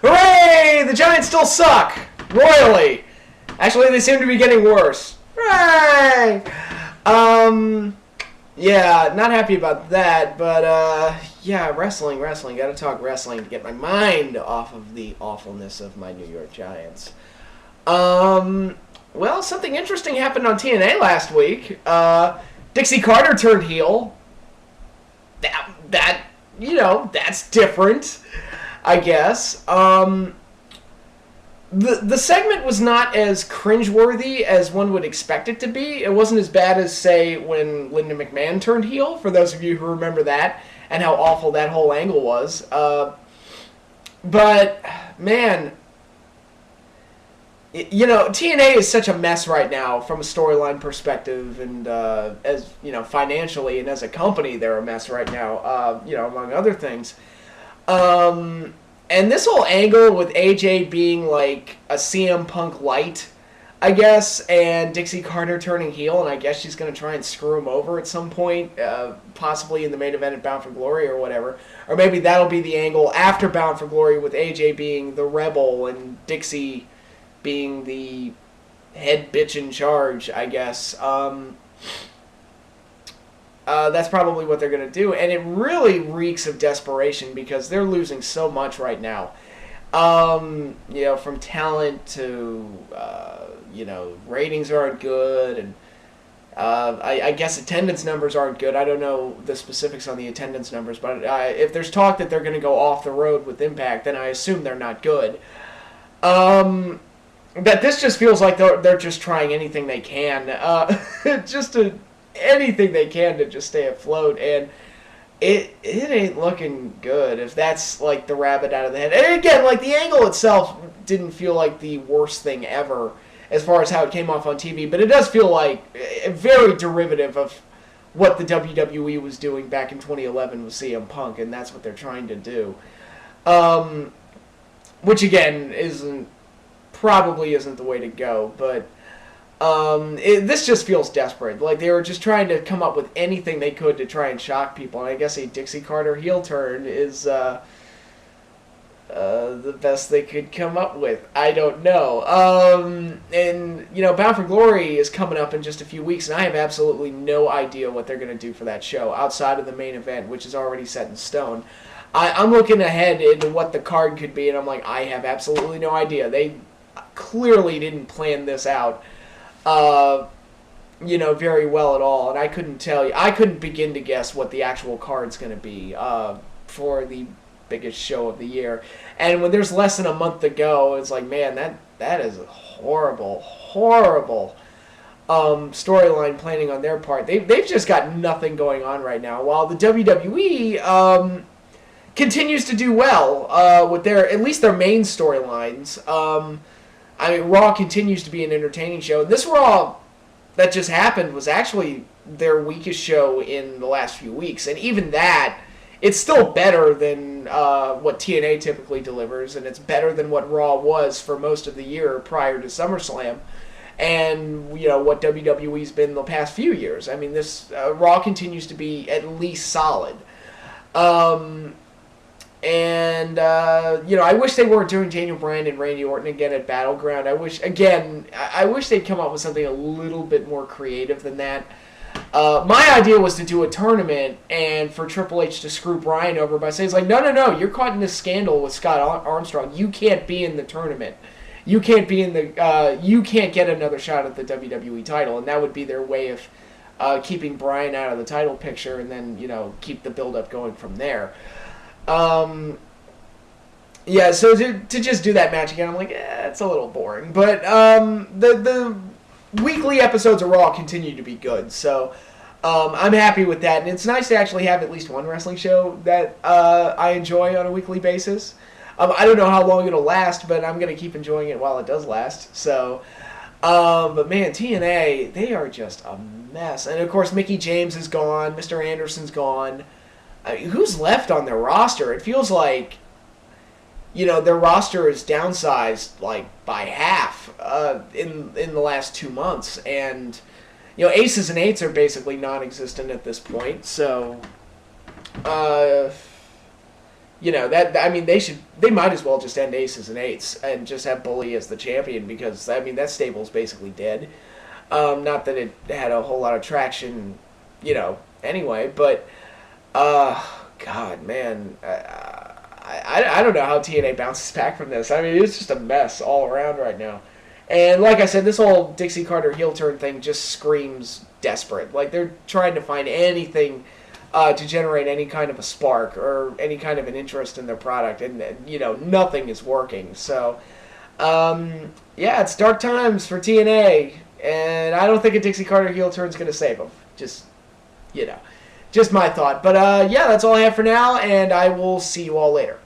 Hooray! The Giants still suck! Royally! Actually, they seem to be getting worse. Hooray! Yeah, not happy about that, but, yeah, wrestling. Gotta talk wrestling to get my mind off of the awfulness of my New York Giants. Well, something interesting happened on TNA last week. Dixie Carter turned heel. That's different, I guess. The segment was not as cringeworthy as one would expect it to be. It wasn't as bad as, say, when Linda McMahon turned heel, for those of you who remember that, and how awful that whole angle was. But, man, TNA is such a mess right now from a storyline perspective, and as financially and as a company, they're a mess right now. Among other things. And this whole angle with AJ being like a CM Punk light, I guess, and Dixie Carter turning heel, and I guess she's going to try and screw him over at some point, possibly in the main event at Bound for Glory or whatever. Or maybe that'll be the angle after Bound for Glory with AJ being the rebel and Dixie being the head bitch in charge, I guess. That's probably what they're going to do. And it really reeks of desperation because they're losing so much right now. From talent to, ratings aren't good. And I guess attendance numbers aren't good. I don't know the specifics on the attendance numbers. But if there's talk that they're going to go off the road with Impact, then I assume they're not good. But this just feels like they're just trying anything they can. Anything they can to just stay afloat, and it ain't looking good if that's like the rabbit out of the head. And again, like the angle itself didn't feel like the worst thing ever as far as how it came off on TV, but it does feel like a very derivative of what the WWE was doing back in 2011 with CM Punk, and that's what they're trying to do. Which again probably isn't the way to go, but this just feels desperate. Like they were just trying to come up with anything they could to try and shock people. And I guess a Dixie Carter heel turn is the best they could come up with. I don't know. Bound for Glory is coming up in just a few weeks, and I have absolutely no idea what they're going to do for that show outside of the main event, which is already set in stone. I'm looking ahead into what the card could be, and I'm like, I have absolutely no idea. They clearly didn't plan this out. Very well at all, and I couldn't tell you. I couldn't begin to guess what the actual card's going to be for the biggest show of the year. And when there's less than a month to go, it's like, man, that is a horrible storyline planning on their part. They've just got nothing going on right now. While the WWE continues to do well with at least their main storylines. Raw continues to be an entertaining show. This Raw that just happened was actually their weakest show in the last few weeks. And even that, it's still better than what TNA typically delivers. And it's better than what Raw was for most of the year prior to SummerSlam. And, what WWE's been the past few years. I mean, this Raw continues to be at least solid. I wish they weren't doing Daniel Bryan and Randy Orton again at Battleground. I wish they'd come up with something a little bit more creative than that. My idea was to do a tournament and for Triple H to screw Bryan over by saying, no, you're caught in this scandal with Scott Armstrong. You can't be in the tournament. You can't be in you can't get another shot at the WWE title, and that would be their way of keeping Bryan out of the title picture and then, keep the build-up going from there. So to just do that match again, I'm like, it's a little boring. But the weekly episodes of Raw continue to be good, so I'm happy with that. And it's nice to actually have at least one wrestling show that I enjoy on a weekly basis. I don't know how long it'll last, but I'm going to keep enjoying it while it does last. So, but man, TNA, they are just a mess. And of course, Mickie James is gone. Mr. Anderson's gone. Who's left on their roster? It feels like, their roster is downsized like by half in the last 2 months, and aces and eights are basically non-existent at this point. So, I mean, they might as well just end Aces and Eights and just have Bully as the champion, because I mean that stable's basically dead. Not that it had a whole lot of traction, anyway, but God, man, I don't know how TNA bounces back from this. I mean, it's just a mess all around right now. And like I said, this whole Dixie Carter heel turn thing just screams desperate. Like, they're trying to find anything to generate any kind of a spark or any kind of an interest in their product, and nothing is working. So, yeah, it's dark times for TNA, and I don't think a Dixie Carter heel turn is going to save them. Just my thought. But yeah, that's all I have for now, and I will see you all later.